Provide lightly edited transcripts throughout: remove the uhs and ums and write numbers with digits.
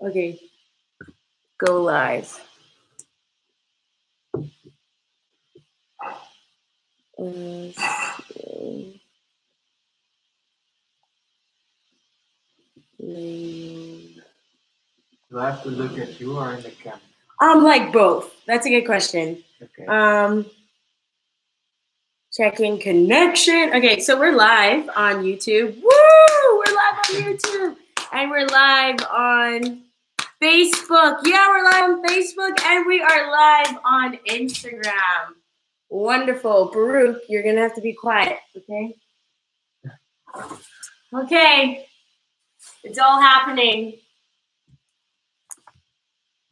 Okay. Go live. Do I have to look at you or in the camera? Like both. That's a good question. Okay. Checking connection. Okay, so we're live on YouTube. Woo! We're live on YouTube. And we're live on Facebook. Yeah, we're live on Facebook. And we are live on Instagram. Wonderful. Baruch, you're going to have to be quiet, okay? Okay. It's all happening.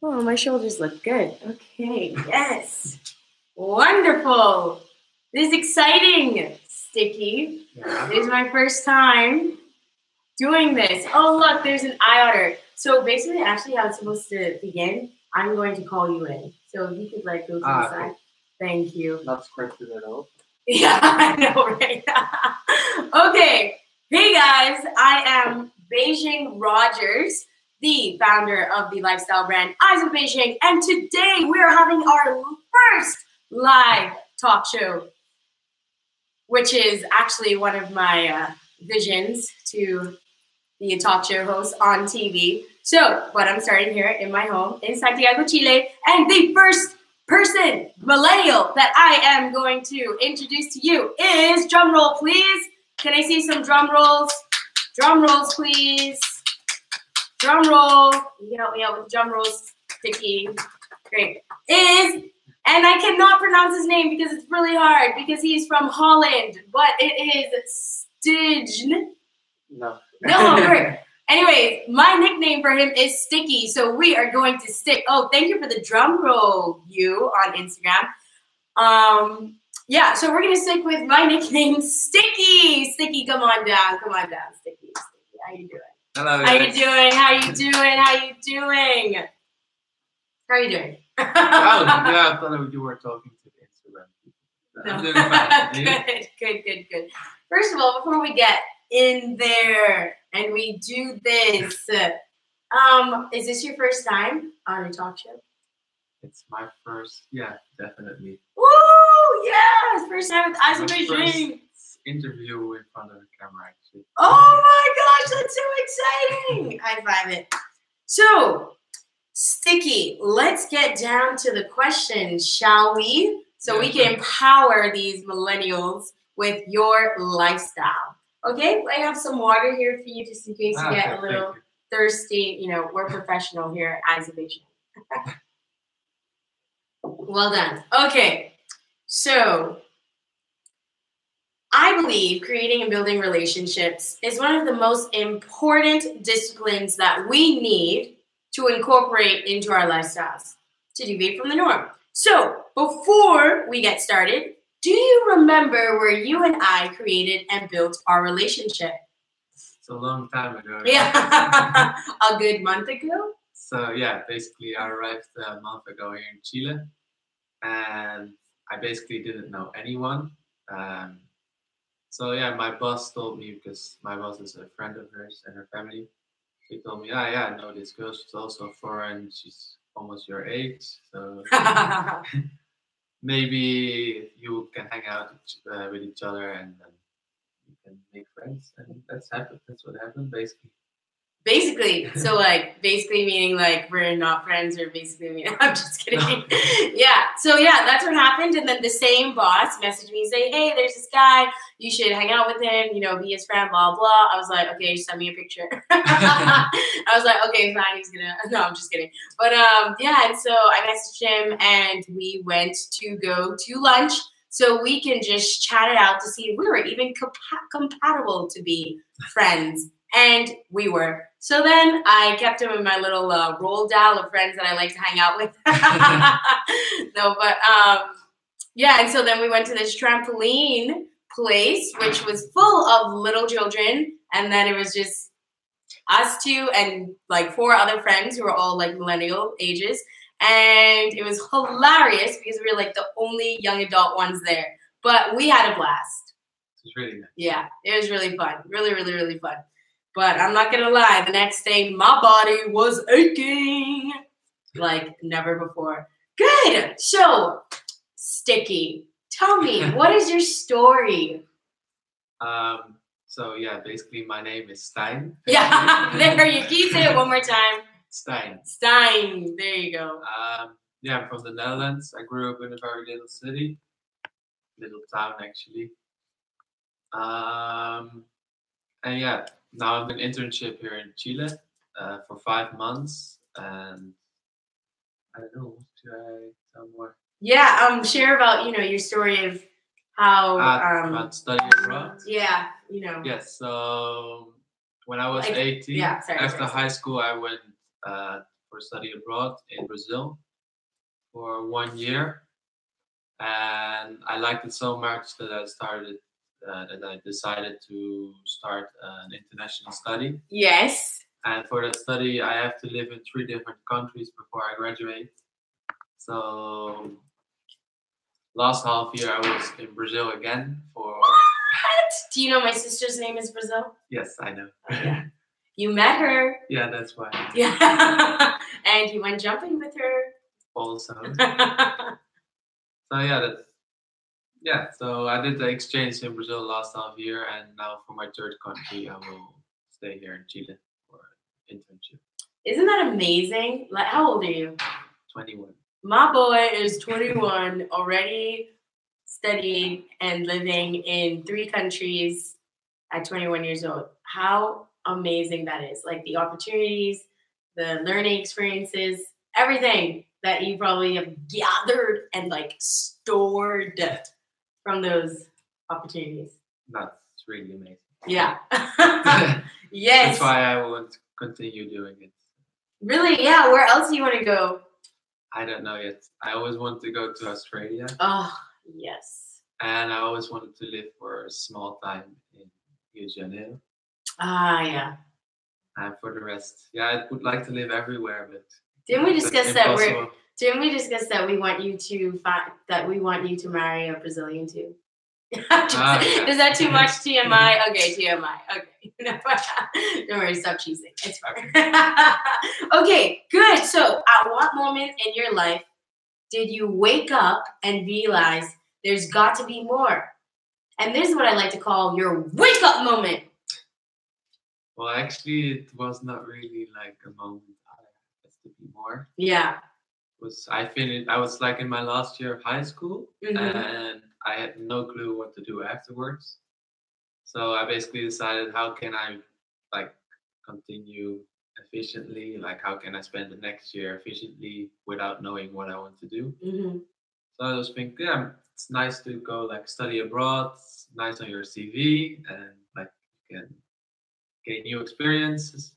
Oh, my shoulders look good. Okay, yes. Wonderful. This is exciting, Sticky. Yeah. It is my first time doing this. Oh, look, there's an eye otter. So basically, actually, how it's supposed to begin, I'm going to call you in. So if you could, like, go to the side. Okay. Thank you. Not scripted at all. Yeah, I know, right? Okay. Hey, guys. I am Beijing Rodgers, the founder of the lifestyle brand Eyes of Beijing. And today we are having our first live talk show, which is actually one of my visions to be a talk show host on TV. So, but I'm starting here in my home in Santiago, Chile. And the first person, millennial, that I am going to introduce to you is, drum roll, please. Can I see some drum rolls? Drum rolls, please. Drum roll. You can help me out with drum rolls, Sticky. Great. And I cannot pronounce his name because it's really hard because he's from Holland, but it is Stijn. No. No, great. Anyways, my nickname for him is Sticky, so we are going to stick. Oh, thank you for the drum roll, you, on Instagram. Yeah, so we're going to stick with my nickname, Sticky. Sticky, come on down, Sticky. How you doing? Hello. How you doing? How you doing? How you doing? How are you doing? Oh, yeah, I thought you were talking to the Instagram people. I'm doing fine. Good. First of all, before we get in there and we do this, is this your first time on a talk show? It's my first, yeah, definitely. Woo! Yes! First time with Eyes of Beijing. Interview in front of the camera, actually. Oh my gosh, that's so exciting! High five it. So, Sticky, let's get down to the questions, shall we? So we can empower these millennials with your lifestyle. Okay, I have some water here for you just in case you get a little thirsty. You know, we're professional here at Eyes of Beijing. Well done. Okay, so I believe creating and building relationships is one of the most important disciplines that we need to incorporate into our lifestyles to deviate from the norm. So before we get started, do you remember where you and I created and built our relationship? It's a long time ago. Yeah, a good month ago. So yeah, basically I arrived a month ago here in Chile, and I basically didn't know anyone. So yeah, my boss told me, because my boss is a friend of hers and her family. She told me, yeah, I know this girl. She's also foreign. She's almost your age, so maybe you can hang out with each other, and then you can make friends. And that's happened. That's what happened, basically. Basically, so like basically meaning like we're not friends, or basically meaning I'm just kidding. Yeah, so yeah, that's what happened. And then the same boss messaged me and say, hey, there's this guy, you should hang out with him, you know, be his friend, blah blah. I was like, okay, send me a picture. I was like, okay, fine, he's gonna. No, I'm just kidding. But yeah, and so I messaged him, and we went to go to lunch so we can just chat it out to see if we were even compatible to be friends. And we were. So then I kept him in my little roll dial of friends that I like to hang out with. No, but yeah. And so then we went to this trampoline place, which was full of little children. And then it was just us two and like 4 other friends who were all like millennial ages. And it was hilarious because we were like the only young adult ones there. But we had a blast. It was really nice. Yeah, it was really fun. Really, really, really fun. But I'm not gonna lie, the next day my body was aching like never before. Good. So, Sticky, tell me, what is your story? So yeah, basically my name is Stijn. Yeah, there you can you say it one more time. Stijn. Stijn. There you go. Yeah, I'm from the Netherlands. I grew up in a very little city, little town actually. And yeah, now I'm in internship here in Chile for 5 months, and I don't know, should I tell more? Yeah, share about your story of how about studying abroad. Yeah, Yes, so when I was Like, 18, yeah, after high school, I went for study abroad in Brazil for 1 year, and I liked it so much that I decided to start an international study. Yes. And for that study, I have to live in 3 different countries before I graduate. So last half year, I was in Brazil again for. What? Do you know my sister's name is Brazil? Yes, I know. Yeah. You met her. Yeah, that's why. Yeah. And you went jumping with her. Also. So so I did the exchange in Brazil last half year, and now for my third country, I will stay here in Chile for internship. Isn't that amazing? Like, how old are you? 21. My boy is 21, already studying and living in 3 countries at 21 years old. How amazing that is. Like the opportunities, the learning experiences, everything that you probably have gathered and like stored from those opportunities. That's really amazing. Yeah. Yes. That's why I want to continue doing it. Really? Yeah. Where else do you want to go? I don't know yet. I always want to go to Australia. Oh, yes. And I always wanted to live for a small time in Rio de Janeiro. Ah, yeah. And for the rest, I would like to live everywhere, but didn't we discuss that? Didn't we discuss that we want you to marry a Brazilian too? Yeah. Is that too much TMI? Okay, TMI. Okay. Don't worry, stop cheesing. It's fine. Okay, good. So, at what moment in your life did you wake up and realize there's got to be more? And this is what I like to call your wake up moment. Well, actually, it was not really like a moment. I had to be more. Yeah. I was like in my last year of high school, and I had no clue what to do afterwards. So I basically decided, how can I like continue efficiently? Like, how can I spend the next year efficiently without knowing what I want to do? So I was thinking, it's nice to go like study abroad. It's nice on your CV, and like you can gain new experiences.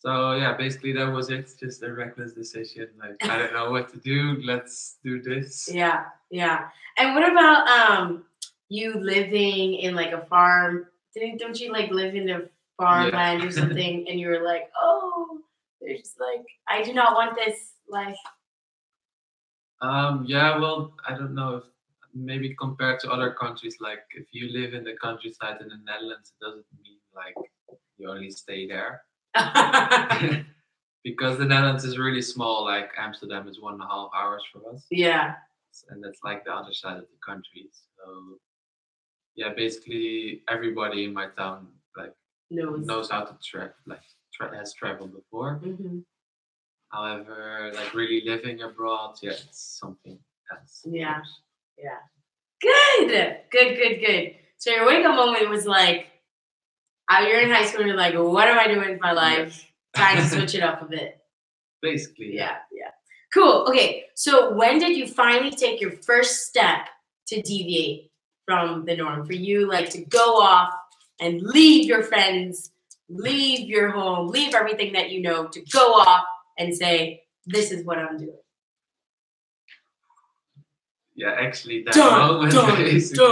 So basically that was it. Just a reckless decision. Like, I don't know what to do. Let's do this. Yeah. And what about you living in like a farm? Don't you like live in a farmland or something? And you were like, oh, there's like, I do not want this life. Well, I don't know if maybe compared to other countries, like if you live in the countryside in the Netherlands, it doesn't mean like you only stay there. Because the Netherlands is really small. Like Amsterdam is 1.5 hours for us. Yeah. And that's like the other side of the country. So basically everybody in my town like knows how to travel. Like has traveled before. However, like really living abroad, it's something else. Yeah. Good. So your wake up moment was like, you're in high school and you're like, what am I doing with my life? Time to switch it up a bit. Basically. Yeah. Cool. Okay. So when did you finally take your first step to deviate from the norm? For you, like to go off and leave your friends, leave your home, leave everything that you know to go off and say, this is what I'm doing. Yeah, actually that moment basically.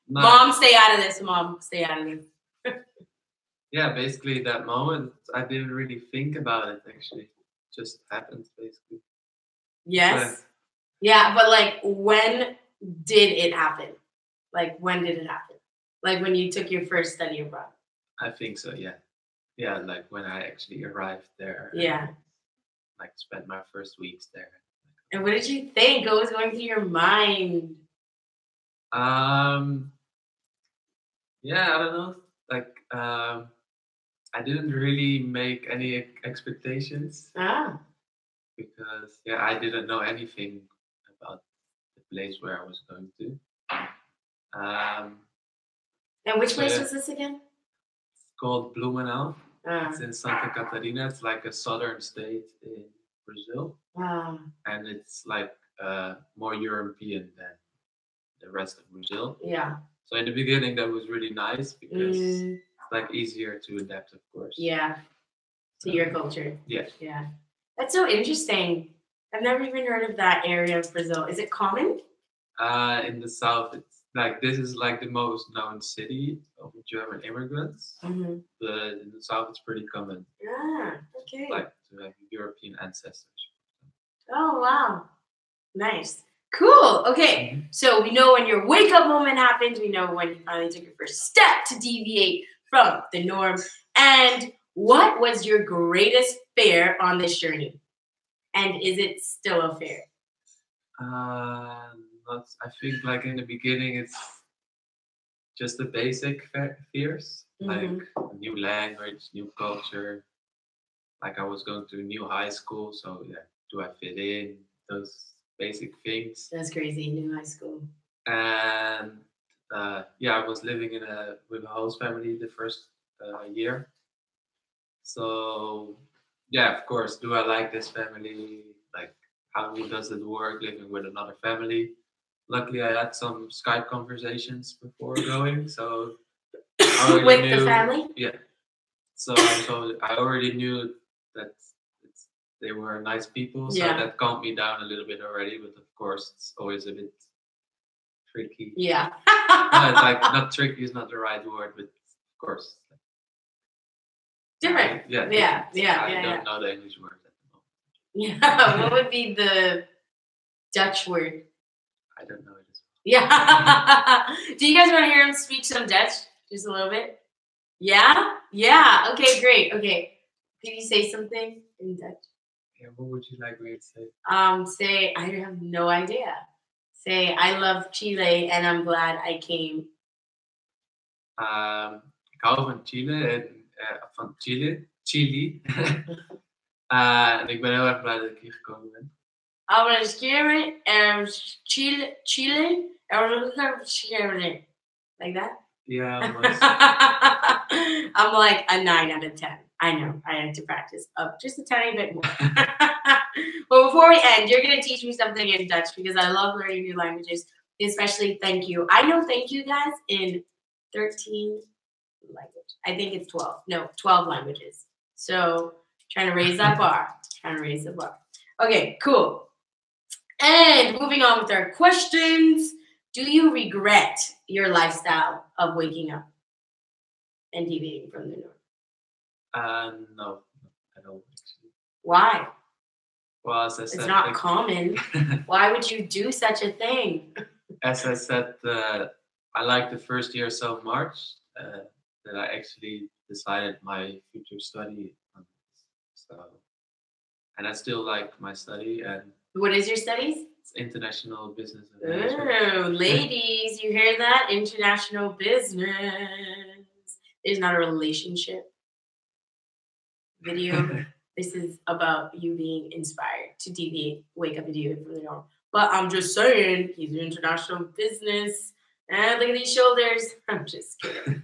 Mom, stay out of this. Mom, stay out of this. Yeah, basically that moment, I didn't really think about it, actually. It just happened, basically. Yes. Yeah, but like, when did it happen? Like, when did it happen? Like when you took your first study abroad? I think so, yeah. Yeah, like when I actually arrived there. Yeah. And, like spent my first weeks there. And what did you think? What was going through your mind? Yeah, I don't know. Like, I didn't really make any expectations because, yeah, I didn't know anything about the place where I was going to. And which place yeah. was this again? It's called Blumenau. It's in Santa Catarina. It's like a southern state in Brazil. And it's like more European than the rest of Brazil. Yeah. So in the beginning, that was really nice because it's like easier to adapt, of course. Yeah. To your culture. Yeah. Yeah. That's so interesting. I've never even heard of that area of Brazil. Is it common? In the south, it's like this is like the most known city of German immigrants. Mm-hmm. But in the south, it's pretty common. Yeah. Okay. Like to have European ancestors. Oh wow. Nice. Cool. Okay. So we know when your wake up moment happened. We know when you finally took your first step to deviate from the norm. And what was your greatest fear on this journey? And is it still a fear? I think like in the beginning, it's just the basic fears, like new language, new culture. Like I was going to a new high school, so yeah, do I fit in? Those basic things. That's crazy, new high school. And yeah, I was living with a host family the first year. So yeah, of course, do I like this family? Like, how does it work living with another family? Luckily, I had some Skype conversations before going, so I with knew, the family. Yeah. So I already knew that they were nice people, so that calmed me down a little bit already. But of course, it's always a bit tricky. Yeah. No, it's like not tricky is not the right word, but of course. Different. Yeah. I don't know the English word at the moment. Yeah. What would be the Dutch word? I don't know it as well. Yeah. Do you guys want to hear him speak some Dutch? Just a little bit? Yeah? Yeah. Okay, great. Okay. Can you say something in Dutch? Yeah, what would you like me to say? Say, I have no idea. Say, I love Chile and I'm glad I came. Ik hou van Chile en Chili. En ik ben heel erg blij dat ik hier gekomen ben. I was scared and Chile. Like that? Yeah, I'm like a 9 out of 10. I know. I had to practice up just a tiny bit more. But before we end, you're going to teach me something in Dutch because I love learning new languages, especially thank you. I know thank you, guys, in 13 languages. I think it's 12. No, 12 languages. So trying to raise that bar. Okay, cool. And moving on with our questions. Do you regret your lifestyle of waking up and deviating from the norm? No, I don't actually. Why? Well, as I said, it's not common. Why would you do such a thing? As I said, I liked the first year so much that I actually decided my future study. And I still like my study. And what is your studies? It's international business. Oh, ladies, you hear that? International business. It's not a relationship video. This is about you being inspired to deviate, wake up and deviate from the norm. But I'm just saying, he's an international business. And look at these shoulders. I'm just kidding.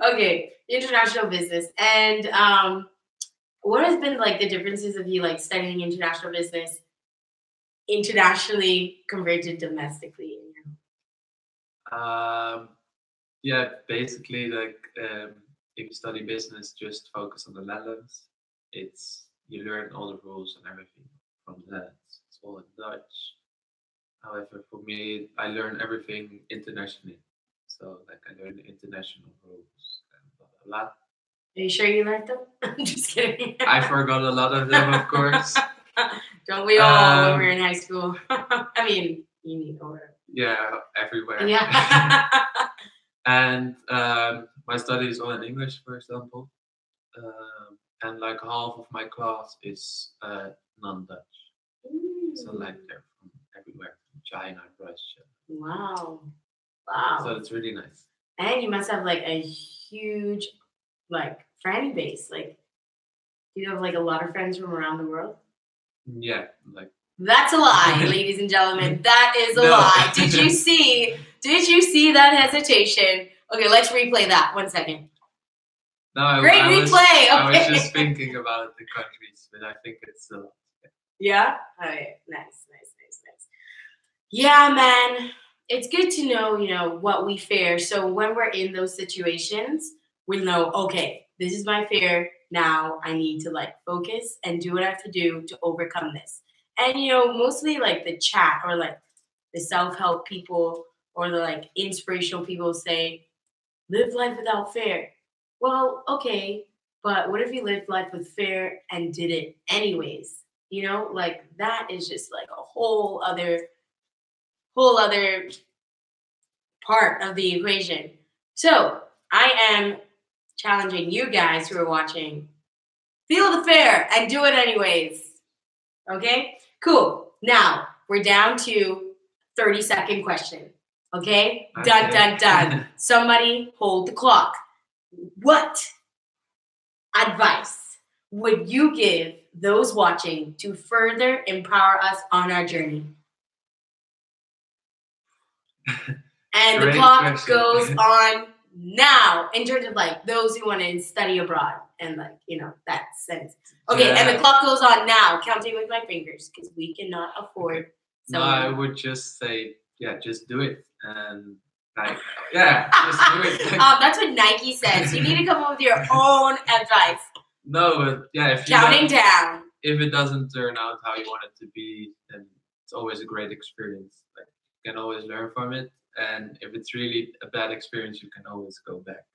Okay, international business. And what has been like the differences of you like studying international business internationally compared to domestically? Yeah, basically like if you study business, just focus on the Netherlands. You learn all the rules and everything from that. It's all in Dutch. However, for me, I learn everything internationally. So like I learn the international rules and blah blah blah. Are you sure you learned them? I'm just kidding. I forgot a lot of them, of course. Don't we all when we were in high school? I mean, you need over. Yeah, everywhere. Yeah. And my study is all in English, for example. And like half of my class is non-Dutch. So like they're from everywhere, from China, Russia. Wow. Wow. So it's really nice. And you must have like a huge like friend base. Like, do you have like a lot of friends from around the world? Yeah, like. That's a lie, ladies and gentlemen. That is a lie. Did you see that hesitation? Okay, let's replay that. 1 second. No, Great replay. I was just thinking about the countries, but I think it's a lot. Yeah? Okay, nice. Yeah, man. It's good to know, what we fear. So when we're in those situations, we know, okay, this is my fear. Now I need to like focus and do what I have to do to overcome this. And, mostly like the chat or like the self-help people or the like inspirational people say, live life without fear. Well, okay, but what if you lived life with fear and did it anyways? Like that is just like a whole other part of the equation. So I am challenging you guys who are watching, feel the fear and do it anyways. Okay? Cool. Now, we're down to 30-second question. Okay? Dun. Somebody hold the clock. What advice would you give those watching to further empower us on our journey? And the clock goes on now in terms of like those who want to study abroad and like, that sense. Okay, yeah. And the clock goes on now, counting with my fingers because we cannot afford. No, I would just say, just do it. And like, just do it. That's what Nike says. You need to come up with your own advice. No, but if counting down. If it doesn't turn out how you want it to be, then it's always a great experience. Like you can always learn from it. And if it's really a bad experience, you can always go back.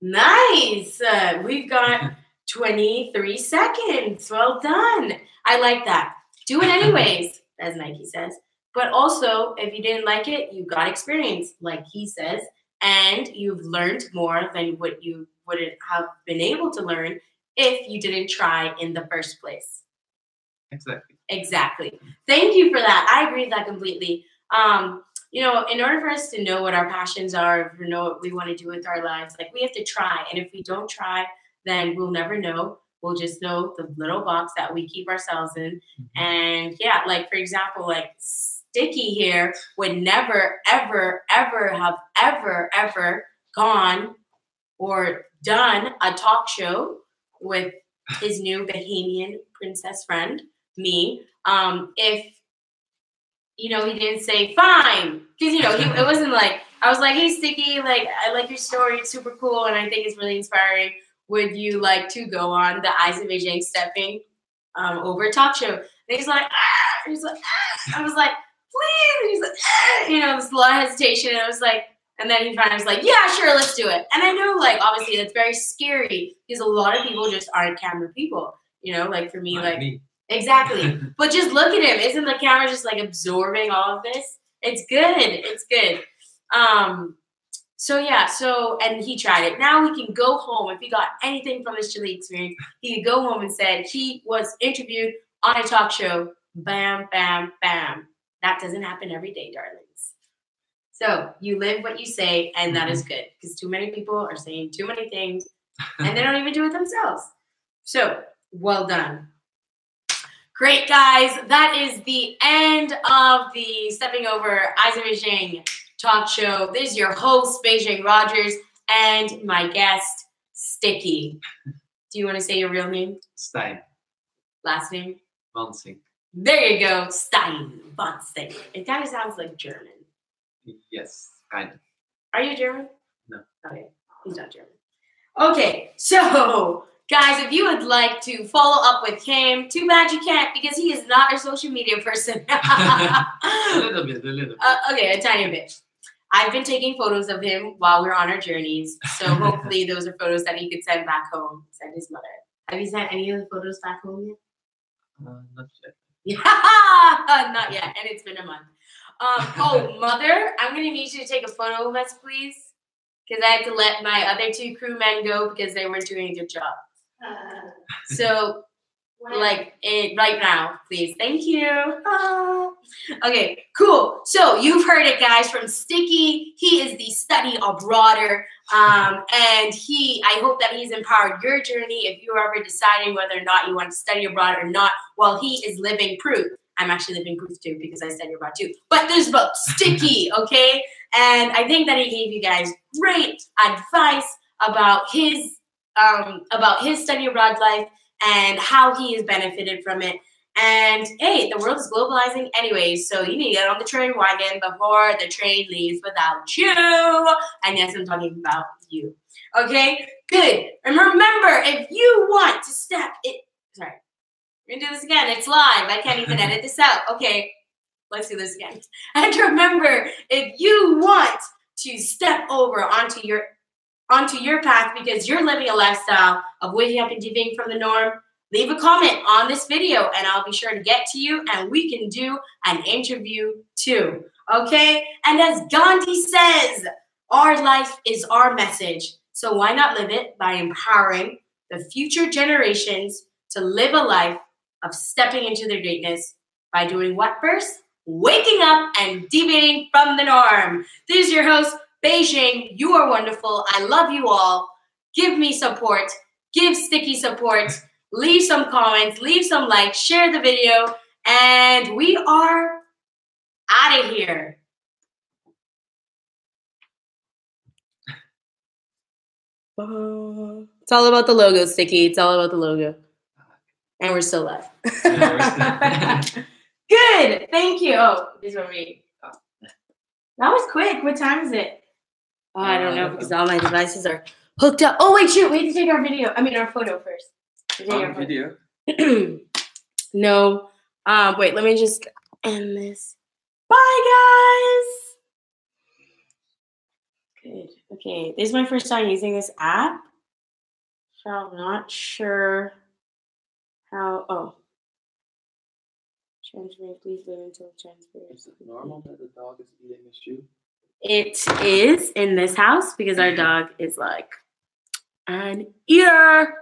Nice. We've got 23 seconds. Well done. I like that. Do it anyways, as Nike says. But also, if you didn't like it, you got experience, like he says, and you've learned more than what you wouldn't have been able to learn if you didn't try in the first place. Exactly. Thank you for that. I agree with that completely. In order for us to know what our passions are, to know what we want to do with our lives, like we have to try. And if we don't try, then we'll never know. We'll just know the little box that we keep ourselves in. And like for example, like Sticky here would never, ever, ever have ever gone or done a talk show with his new Bahamian princess friend, me, if he didn't say fine, because it wasn't like I was like, hey Sticky, like I like your story, it's super cool, and I think it's really inspiring. Would you like to go on the Eyes of Beijing stepping over talk show? And he's like, I was like, please. And he's like, there's a lot of hesitation, and I was like, and then he finally was like, yeah, sure, let's do it. And I know, like obviously that's very scary because a lot of people just aren't camera people, like for me, like me. Exactly. But just look at him. Isn't the camera just like absorbing all of this? It's good. And he tried it. Now he can go home. If he got anything from this Chile experience, he could go home and said he was interviewed on a talk show. Bam, bam, bam. That doesn't happen every day, darlings. So you live what you say, and that is good because too many people are saying too many things and they don't even do it themselves. So well done. Great, guys. That is the end of the Stepping Over Eyes of Beijing talk show. This is your host, Beijing Rodgers, and my guest, Sticky. Do you want to say your real name? Stijn. Last name? Wansink. There you go. Stijn Wansink. It kind of sounds like German. Yes, kind of. Are you German? No. Okay. He's not German. Okay, so guys, if you would like to follow up with him, too bad you can't because he is not a social media person. A little bit. Okay, a tiny bit. I've been taking photos of him while we're on our journeys, so hopefully those are photos that he could send back home, send his mother. Have you sent any of the photos back home yet? Not yet. Yeah, not yet, and it's been a month. Mother, I'm going to need you to take a photo of us, please. because I had to let my other 2 crewmen go because they weren't doing a good job. So, like, right now, please. Thank you. Okay, cool. So you've heard it, guys, from Sticky. He is the study abroader. And I hope that he's empowered your journey if you're ever deciding whether or not you want to study abroad or not. Well, he is living proof. I'm actually living proof too because I study abroad too. But this is about Sticky, okay? And I think that he gave you guys great advice about his study abroad life and how he has benefited from it. And hey, the world is globalizing anyways, so you need to get on the train wagon before the train leaves without you. And yes, I'm talking about you. Okay, good. And remember, if you want to step it, sorry, we're gonna do this again. It's live. I can't even edit this out. Okay, let's do this again. And remember, if you want to step over onto your path because you're living a lifestyle of waking up and deviating from the norm, leave a comment on this video and I'll be sure to get to you and we can do an interview too, okay? And as Gandhi says, our life is our message. So why not live it by empowering the future generations to live a life of stepping into their greatness by doing what first? Waking up and deviating from the norm. This is your host, Beijing. You are wonderful. I love you all. Give me support. Give Sticky support. Leave some comments. Leave some likes. Share the video. And we are out of here. It's all about the logo, Sticky. It's all about the logo. And we're still live. Good. Thank you. Oh, this one read. That was quick. What time is it? Oh, I don't know because all my devices are hooked up. Oh, wait, shoot. We have to take our photo first. Video? No. Wait, let me just end this. Bye, guys. Good. Okay. This is my first time using this app. So I'm not sure how. Oh. Transfer, please wait until transfer. Is it normal that the dog is eating a shoe? It is in this house because our dog is like an eater.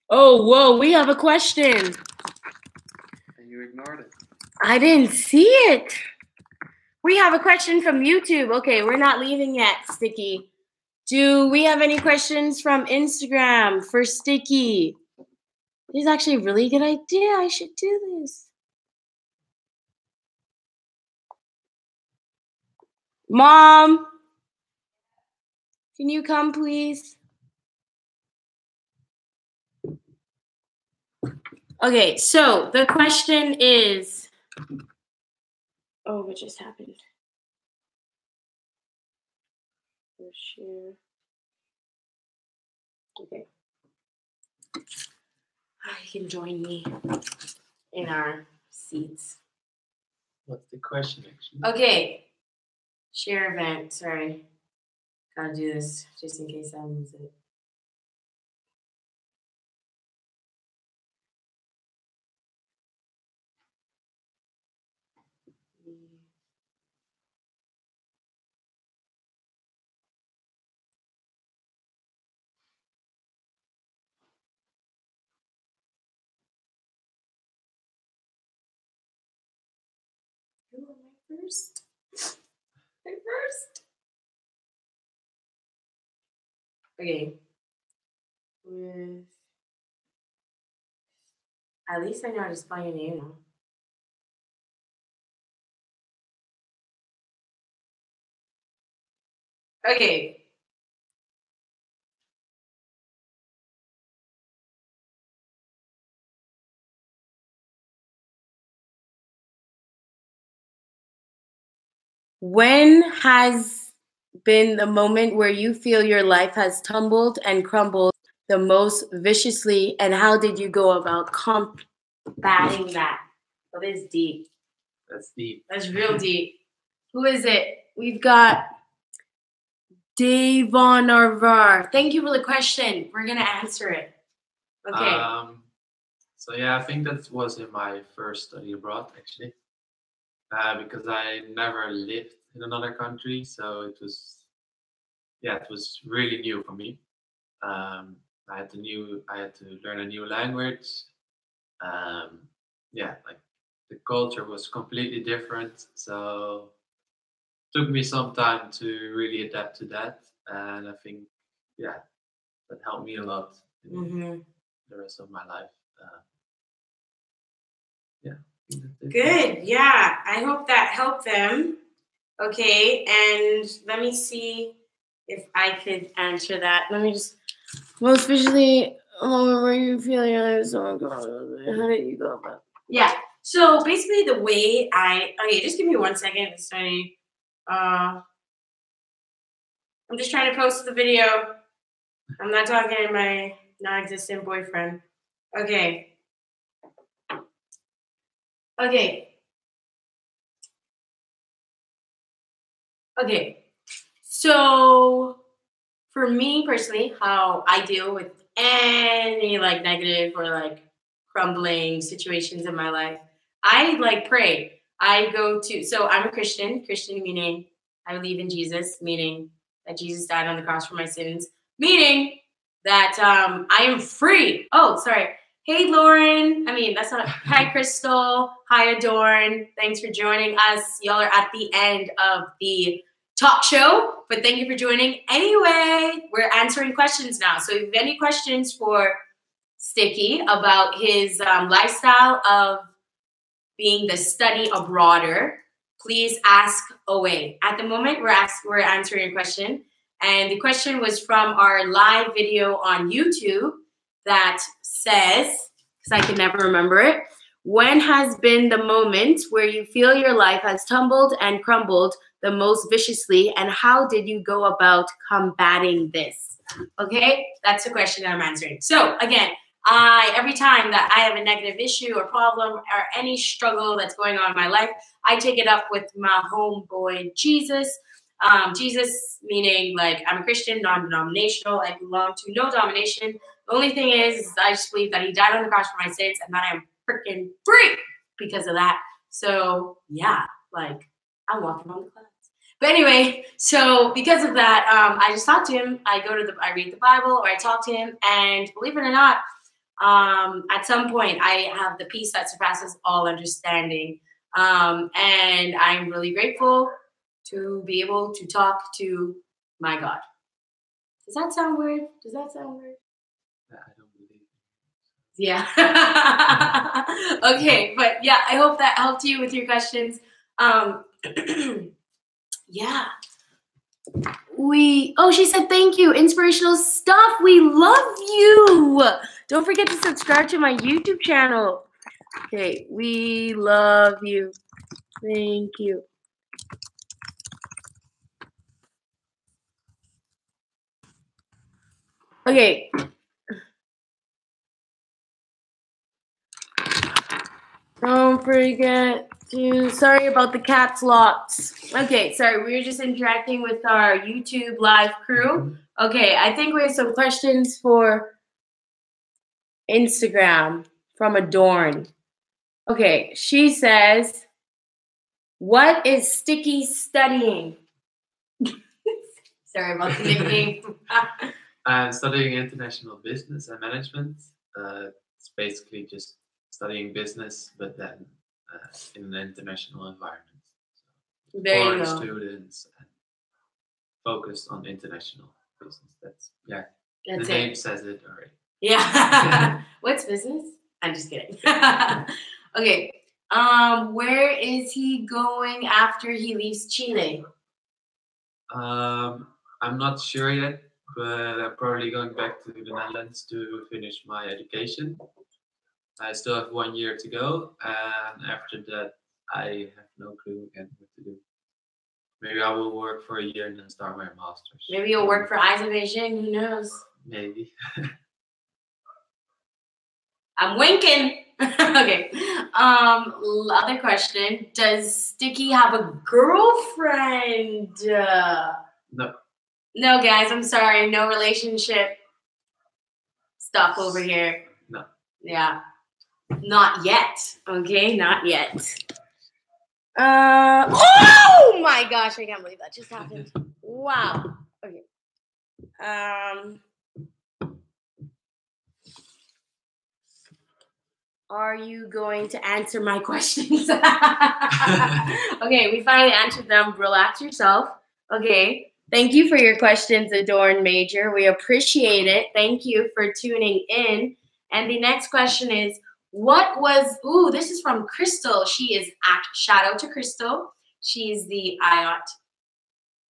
Oh, whoa, we have a question. And you ignored it. I didn't see it. We have a question from YouTube. Okay, we're not leaving yet, Sticky. Do we have any questions from Instagram for Sticky? This is actually a really good idea. I should do this. Mom, can you come, please? Okay, so the question is... Oh, what just happened? Share. Okay. You can join me in our seats. What's the question, actually? Okay. Share event. Sorry. Gotta do this just in case I lose it. My first. Okay. At least I know how to spell your name now. Okay. When has been the moment where you feel your life has tumbled and crumbled the most viciously, and how did you go about combating that? Oh, this is deep. That's deep. That's real deep. Who is it? We've got Devon Arvar. Thank you for the question. We're gonna answer it. Okay. So yeah, I think that was in my first study abroad actually, because I never lived in another country, so it was really new for me. I had to learn a new language. Um, yeah, like the culture was completely different, so it took me some time to really adapt to that, and I think yeah, that helped me a lot in Mm-hmm. the rest of my life. Yeah. I think that's it. Good. Yeah. I hope that helped them. Okay. And let me see if I could answer that. Let me just. Most especially a moment where you feel your life so uncomfortable. How did you go about? Yeah. So basically, the way just give me 1 second. Sorry. I'm just trying to post the video. I'm not talking to my non-existent boyfriend. Okay. So for me personally, how I deal with any like negative or like crumbling situations in my life, I like pray. So I'm a Christian meaning I believe in Jesus, meaning that Jesus died on the cross for my sins, meaning that I am free. Oh, sorry. Hey, Lauren. That's not. Hi, Crystal. Hi, Adorn. Thanks for joining us. Y'all are at the end of the talk show, but thank you for joining. Anyway, we're answering questions now. So if you have any questions for Sticky about his lifestyle of being the study abroader, please ask away. At the moment, we're answering a question. And the question was from our live video on YouTube that says, because I can never remember it, when has been the moment where you feel your life has tumbled and crumbled the most viciously, and how did you go about combating this? Okay, that's the question that I'm answering. So again, every time that I have a negative issue or problem or any struggle that's going on in my life, I take it up with my homeboy Jesus. Jesus meaning like I'm a Christian, non-denominational. I belong to no domination. The only thing is I just believe that he died on the cross for my sins and that I'm freaking free because of that. So yeah, like I'm walking on the clouds. But anyway, so because of that, I just talk to him. I read the Bible or I talk to him, and believe it or not, at some point I have the peace that surpasses all understanding. And I'm really grateful to be able to talk to my God. Does that sound weird? I don't believe it. Yeah. Okay, but yeah, I hope that helped you with your questions. Yeah. She said thank you. Inspirational stuff. We love you. Don't forget to subscribe to my YouTube channel. Okay, we love you. Thank you. Okay. Don't forget to, sorry about the caps locks. Okay, sorry, we were just interacting with our YouTube live crew. Okay, I think we have some questions for Instagram from Adorn. Okay, she says, what is Sticky studying? Sorry about the nickname. I'm studying international business and management. It's basically just studying business, but then in an international environment. So foreign students and focused on international business. That's the name says it already. Yeah. What's business? I'm just kidding. Okay. Where is he going after he leaves Chile? I'm not sure yet, but I'm probably going back to the Netherlands to finish my education. I still have 1 year to go, and after that, I have no clue again what to do. Maybe I will work for a year and then start my master's. Maybe you'll work for Eyes of Beijing. Who knows? Maybe. I'm winking. Okay. Other question. Does Sticky have a girlfriend? No. No, guys. I'm sorry. No relationship stuff over here. No. Yeah. Not yet. Okay, not yet. Oh my gosh, I can't believe that just happened. Wow. Okay. Are you going to answer my questions? Okay, we finally answered them. Relax yourself. Okay. Thank you for your questions, Adorn Major. We appreciate it. Thank you for tuning in. And the next question is, this is from Crystal. She is shout out to Crystal. She's the IOT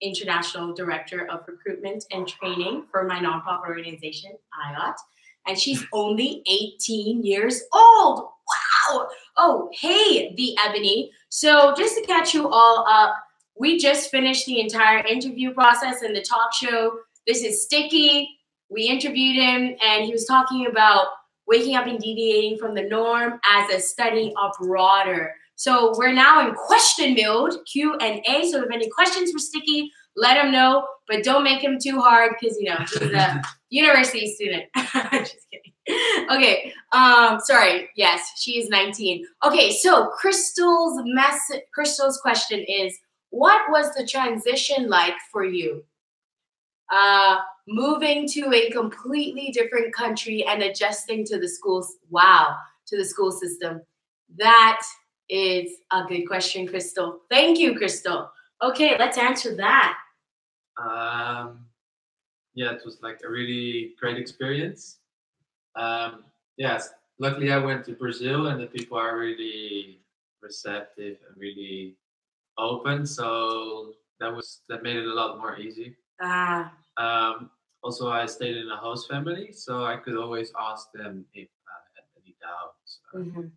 International Director of Recruitment and Training for my nonprofit organization, IOT. And she's only 18 years old. Wow. Oh, hey, the Ebony. So just to catch you all up, we just finished the entire interview process in the talk show. This is Sticky. We interviewed him, and he was talking about waking up and deviating from the norm as a study abroader. So we're now in question mode, Q&A. So if any questions for Sticky, let him know, but don't make him too hard because, he's a university student. Just kidding. Okay. Sorry. Yes, she is 19. Okay. So Crystal's question is, what was the transition like for you? Moving to a completely different country and adjusting to the schools. Wow. To the school system. That is a good question, Crystal. Thank you, Crystal. Okay. Let's answer that. Yeah, it was like a really great experience. Yes, luckily I went to Brazil and the people are really receptive and really open, so that made it a lot more easy. Also, I stayed in a host family, so I could always ask them if I had any doubts or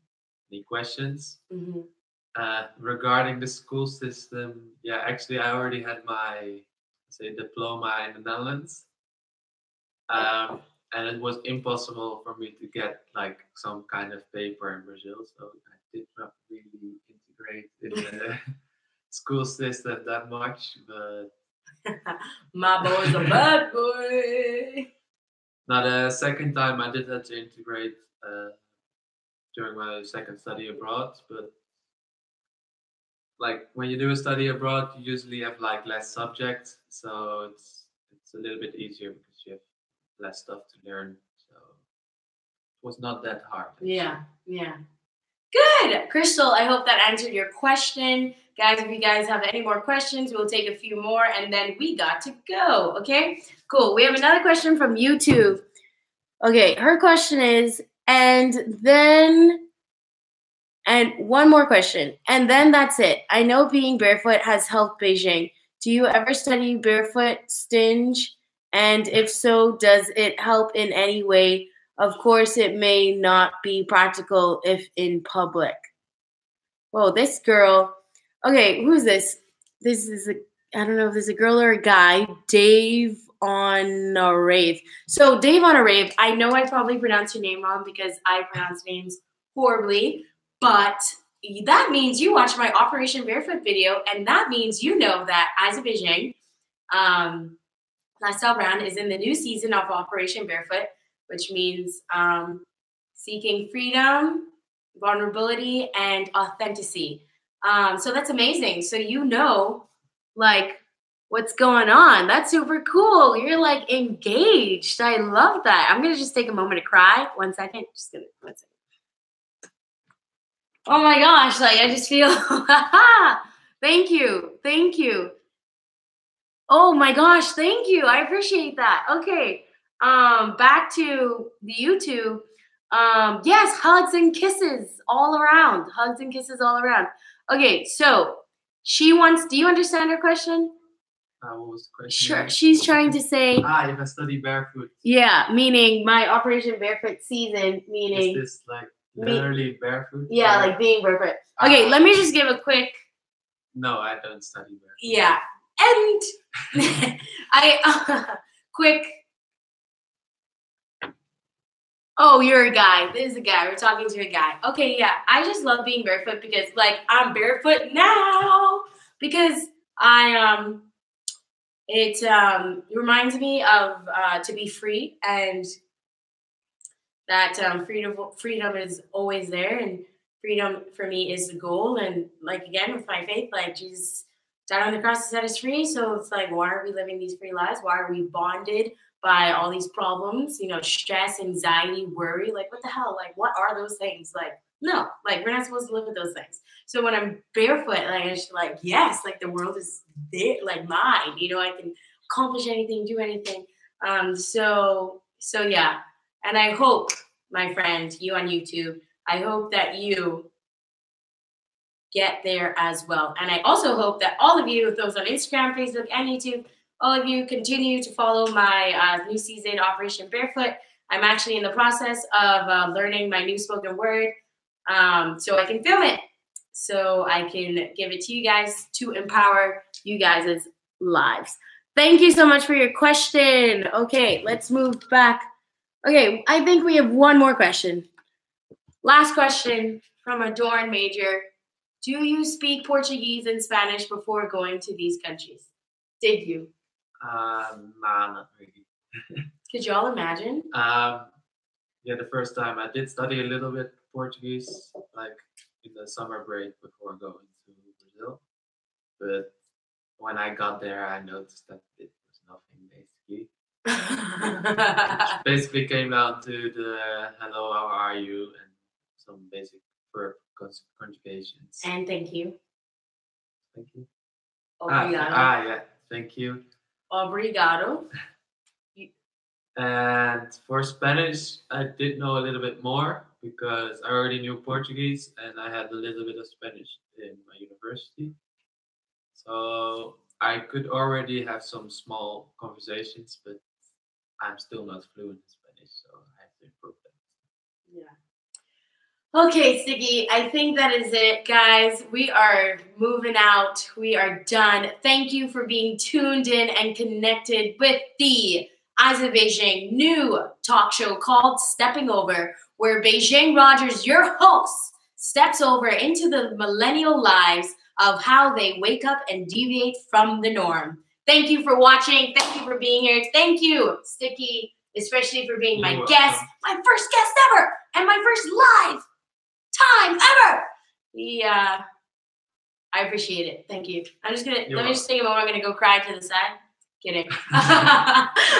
any questions. Regarding the school system, yeah, actually I already had my diploma in the Netherlands. And it was impossible for me to get like some kind of paper in Brazil, so I did not really integrate in the school system that much. But my boy's a bad boy. Now the second time I did have to integrate during my second study abroad, but like when you do a study abroad, you usually have like less subjects, so it's a little bit easier because you have less stuff to learn, so it was not that hard. Actually. Yeah. Good. Crystal, I hope that answered your question. Guys, if you guys have any more questions, we'll take a few more and then we got to go. Okay, cool. We have another question from YouTube. Okay, her question is, and one more question, and then that's it. I know being barefoot has helped Beijing. Do you ever study barefoot stinge? And if so, does it help in any way? Of course, it may not be practical if in public. Whoa, this girl. Okay, who's this? This is I don't know if this is a girl or a guy. Dave on a rave. So Dave on a rave, I know I probably pronounced your name wrong because I pronounce names horribly, but that means you watched my Operation Barefoot video, and that means you know that Eyes of Beijing, lifestyle brand, is in the new season of Operation Barefoot, which means seeking freedom, vulnerability, and authenticity. So that's amazing. So like what's going on. That's super cool. You're like engaged. I love that. I'm gonna just take a moment to cry. 1 second. One second. Oh my gosh, like I just feel Thank you. Oh my gosh, thank you. I appreciate that. Okay. Back to the YouTube. Yes, hugs and kisses all around. Hugs and kisses all around. Okay, so do you understand her question? What was the question? Sure. She's trying to say, if I study barefoot. Yeah, meaning my Operation Barefoot season, meaning. Is this like literally barefoot? Yeah, like being barefoot. Okay, let me just give a quick. No, I don't study barefoot. Yeah, and quick. Oh, you're a guy. This is a guy. We're talking to a guy. Okay, yeah. I just love being barefoot because, like, I'm barefoot now because it reminds me of to be free, and that freedom is always there, and freedom for me is the goal. And like again with my faith, like Jesus died on the cross to set us free. So it's like, why are we living these free lives? Why are we bonded by all these problems? You know, stress, anxiety, worry. Like, what the hell? Like, what are those things? Like, no, like we're not supposed to live with those things. So when I'm barefoot, like I'm just like, yes, like the world is there, like mine. You know, I can accomplish anything, do anything. So yeah. And I hope, my friend, you on YouTube, I hope that you get there as well. And I also hope that all of you, those on Instagram, Facebook, and YouTube, all of you continue to follow my new season, Operation Barefoot. I'm actually in the process of learning my new spoken word so I can film it, so I can give it to you guys to empower you guys' lives. Thank you so much for your question. Okay, let's move back. Okay, I think we have one more question. Last question from a Dorn major. Do you speak Portuguese and Spanish before going to these countries? Did you? Nah, not really. Could y'all imagine? Yeah, the first time I did study a little bit Portuguese, like in the summer break before going to Brazil. But when I got there, I noticed that it was nothing basically. Which basically came down to the hello, how are you, and some basic verb conjugations. And thank you. Thank you. Obrigado. Yeah, thank you. Obrigado. And for Spanish, I did know a little bit more because I already knew Portuguese and I had a little bit of Spanish in my university. So I could already have some small conversations, but I'm still not fluent in Spanish, so I have to improve that. Yeah. Okay, Sticky, I think that is it, guys. We are moving out. We are done. Thank you for being tuned in and connected with the Eyes of Beijing new talk show called Stepping Over, where Beijing Rodgers, your host, steps over into the millennial lives of how they wake up and deviate from the norm. Thank you for watching. Thank you for being here. Thank you, Sticky, especially for being my guest, my first guest ever, and my first live time ever. Yeah, I appreciate it. Thank you. I'm just gonna let me just take a moment. I'm gonna go cry to the side. Kidding.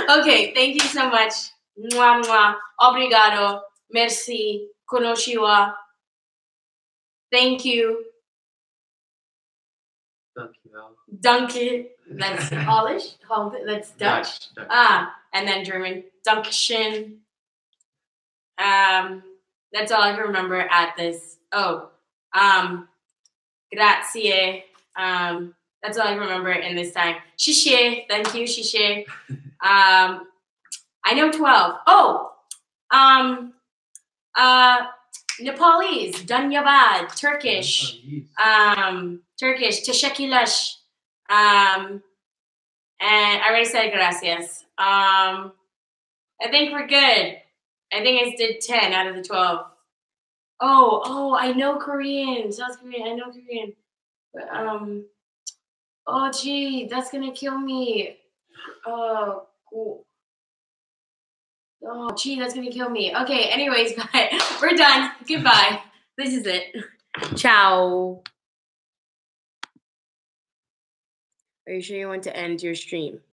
Okay, thank you so much. Mwah, mwah. Obrigado. Merci. Konnichiwa. Thank you. Danke. That's Polish. That's Dutch. And then German. Dankeschön. That's all I can remember at this. Grazie. That's all I can remember in this time. Shishe. Thank you, shishe. I know 12. Nepalese. Dhanyavad. Turkish. Turkish. Teşekkürler. And I already said gracias. I think we're good. I think I did 10 out of the 12. I know Korean. South Korean. I know Korean. But, gee, that's gonna kill me. Cool. Oh, gee, that's gonna kill me. Okay, anyways, bye. We're done. Goodbye. This is it. Ciao. Are you sure you want to end your stream?